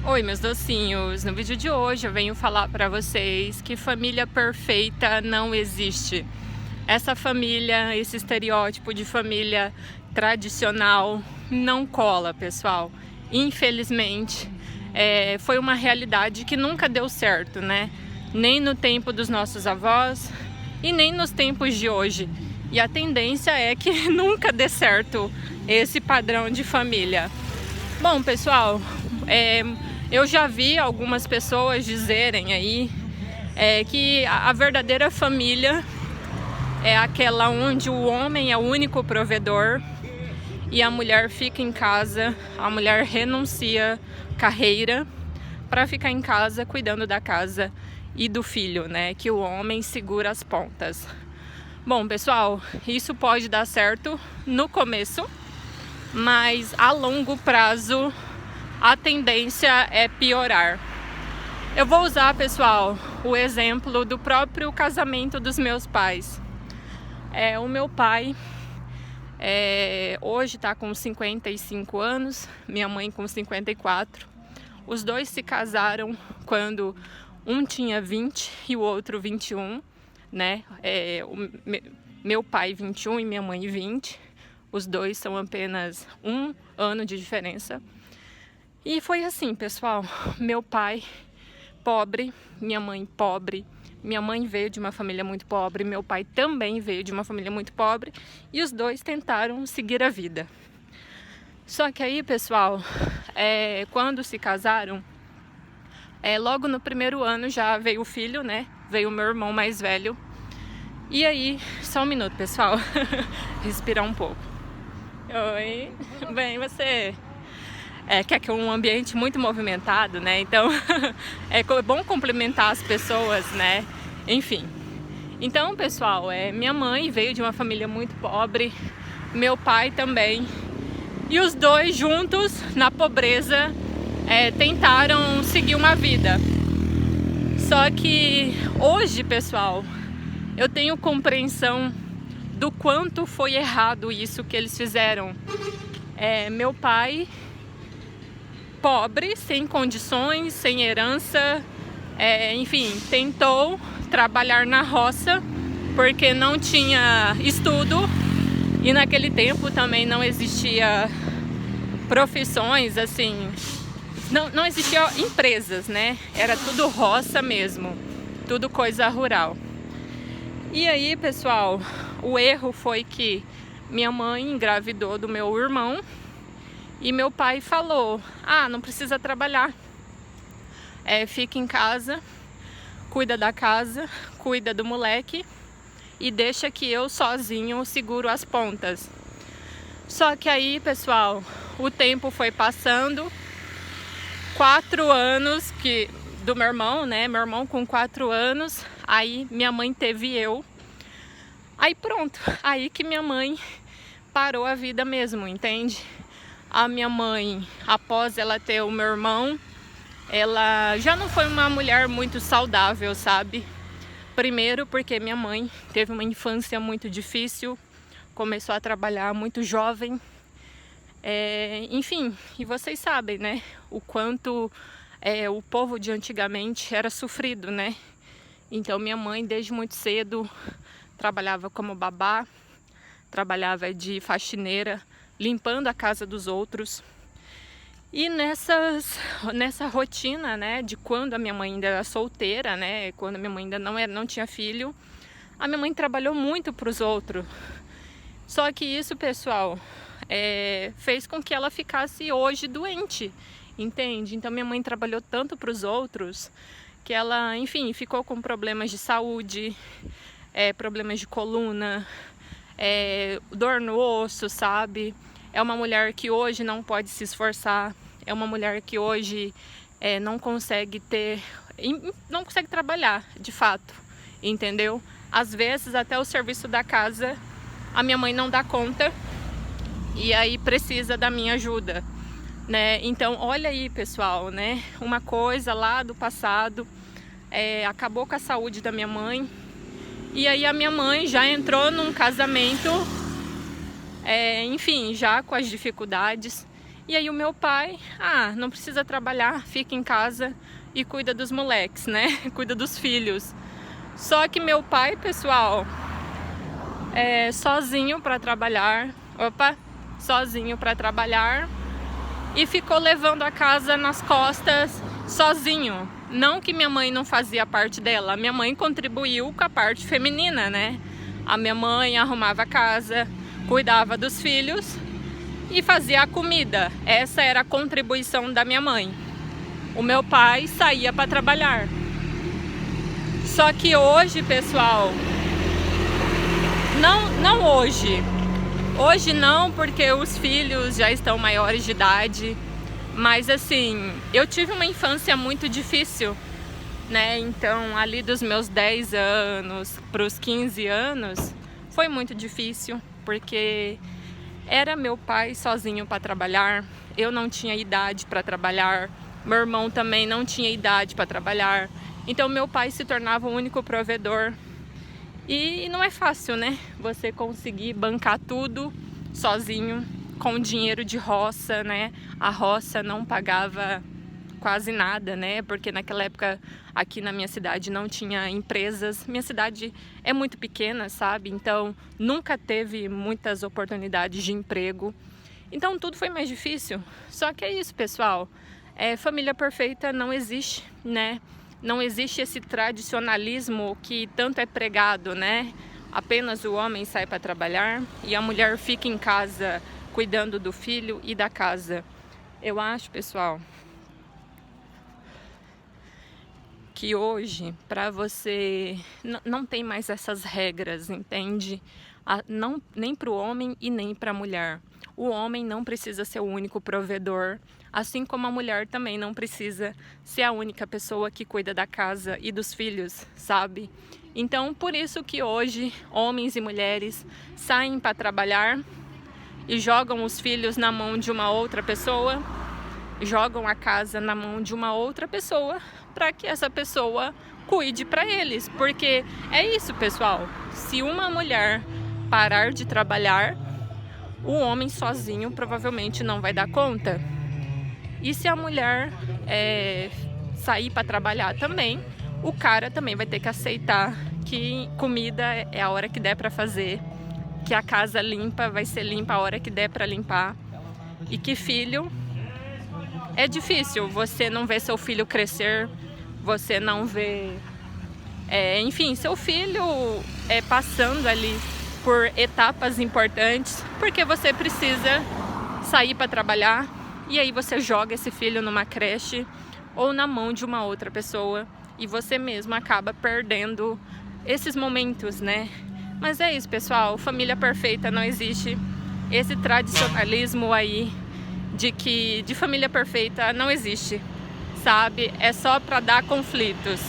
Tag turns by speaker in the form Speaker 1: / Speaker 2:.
Speaker 1: Oi, meus docinhos! No vídeo de hoje eu venho falar para vocês que família perfeita não existe. Essa família, esse estereótipo de família tradicional não cola, pessoal. Infelizmente, foi uma realidade que nunca deu certo, né? Nem no tempo dos nossos avós e nem nos tempos de hoje. E a tendência é que nunca dê certo esse padrão de família. Bom, pessoal, eu já vi algumas pessoas dizerem aí que a verdadeira família é aquela onde o homem é o único provedor e a mulher fica em casa, a mulher renuncia carreira para ficar em casa cuidando da casa e do filho, né? Que o homem segura as pontas. Bom, pessoal, isso pode dar certo no começo, mas a longo prazo a tendência é piorar. Eu vou usar, pessoal, o exemplo do próprio casamento dos meus pais. O meu pai hoje está com 55 anos, minha mãe com 54. Os dois se casaram quando um tinha 20 e o outro 21, né? Meu pai 21 e minha mãe 20. Os dois são apenas um ano de diferença. E foi assim, pessoal, meu pai pobre, minha mãe pobre, minha mãe veio de uma família muito pobre, meu pai também veio de uma família muito pobre e os dois tentaram seguir a vida. Só que aí, pessoal, quando se casaram, logo no primeiro ano já veio o filho, né? Veio o meu irmão mais velho. E aí, só um minuto, pessoal, respirar um pouco. Oi, bem, você quer que um ambiente muito movimentado, né? Então é bom cumprimentar as pessoas, né? Enfim. Então, pessoal, minha mãe veio de uma família muito pobre, meu pai também. E os dois juntos, na pobreza, tentaram seguir uma vida. Só que hoje, pessoal, eu tenho compreensão do quanto foi errado isso que eles fizeram. Meu pai, pobre, sem condições, sem herança, enfim, tentou trabalhar na roça porque não tinha estudo e naquele tempo também não existia profissões, assim, não existiam empresas, né? Era tudo roça mesmo, tudo coisa rural. E aí, pessoal, o erro foi que minha mãe engravidou do meu irmão e meu pai falou: não precisa trabalhar, fica em casa, cuida da casa, cuida do moleque e deixa que eu sozinho seguro as pontas. Só que aí, pessoal, o tempo foi passando, 4 anos do meu irmão, né? Meu irmão com 4 anos, aí minha mãe teve eu. Aí pronto, aí que minha mãe parou a vida mesmo, entende? A minha mãe, após ela ter o meu irmão, ela já não foi uma mulher muito saudável, sabe? Primeiro porque minha mãe teve uma infância muito difícil, começou a trabalhar muito jovem. Enfim, e vocês sabem, né? O quanto o povo de antigamente era sofrido, né? Então minha mãe, desde muito cedo, trabalhava como babá, trabalhava de faxineira, limpando a casa dos outros. E nessa rotina, né, de quando a minha mãe ainda era solteira, né, quando a minha mãe ainda não tinha filho, a minha mãe trabalhou muito para os outros. Só que isso, pessoal, fez com que ela ficasse hoje doente, entende? Então minha mãe trabalhou tanto para os outros que ela, enfim, ficou com problemas de saúde, problemas de coluna, dor no osso, sabe? É uma mulher que hoje não pode se esforçar, é uma mulher que hoje não consegue trabalhar, de fato, entendeu? Às vezes até o serviço da casa a minha mãe não dá conta e aí precisa da minha ajuda, né? Então olha aí, pessoal, né? Uma coisa lá do passado acabou com a saúde da minha mãe e aí a minha mãe já entrou num casamento, enfim, já com as dificuldades. E aí o meu pai, não precisa trabalhar, fica em casa e cuida dos moleques, né? Cuida dos filhos. Só que meu pai, pessoal, sozinho para trabalhar, sozinho para trabalhar, e ficou levando a casa nas costas sozinho. Não que minha mãe não fazia parte dela, minha mãe contribuiu com a parte feminina, né? A minha mãe arrumava a casa, cuidava dos filhos e fazia a comida. Essa era a contribuição da minha mãe. O meu pai saía para trabalhar. Só que hoje, pessoal, não hoje. Hoje não, porque os filhos já estão maiores de idade. Mas assim, eu tive uma infância muito difícil, né? Então, ali dos meus 10 anos para os 15 anos, foi muito difícil, porque era meu pai sozinho para trabalhar, eu não tinha idade para trabalhar, meu irmão também não tinha idade para trabalhar, então meu pai se tornava o único provedor. E não é fácil, né? Você conseguir bancar tudo sozinho, com dinheiro de roça, né? A roça não pagava quase nada, né? Porque naquela época aqui na minha cidade não tinha empresas. Minha cidade é muito pequena, sabe? Então nunca teve muitas oportunidades de emprego. Então tudo foi mais difícil. Só que é isso, pessoal. Família perfeita não existe, né? Não existe esse tradicionalismo que tanto é pregado, né? Apenas o homem sai para trabalhar e a mulher fica em casa cuidando do filho e da casa. Eu acho, pessoal, que hoje, para você, não tem mais essas regras, entende? Nem para o homem e nem para a mulher. O homem não precisa ser o único provedor, assim como a mulher também não precisa ser a única pessoa que cuida da casa e dos filhos, sabe? Então, por isso que hoje homens e mulheres saem para trabalhar e jogam os filhos na mão de uma outra pessoa, jogam a casa na mão de uma outra pessoa, para que essa pessoa cuide para eles. Porque é isso, pessoal, se uma mulher parar de trabalhar, o homem sozinho provavelmente não vai dar conta. E se a mulher sair para trabalhar também, o cara também vai ter que aceitar que comida é a hora que der para fazer, que a casa limpa vai ser limpa a hora que der para limpar, e que filho é difícil. Você não vê seu filho crescer, você não vê, enfim, seu filho passando ali por etapas importantes, porque você precisa sair para trabalhar, e aí você joga esse filho numa creche ou na mão de uma outra pessoa, e você mesmo acaba perdendo esses momentos, né? Mas é isso, pessoal, família perfeita não existe. Esse tradicionalismo aí de família perfeita não existe, sabe? É só para dar conflitos.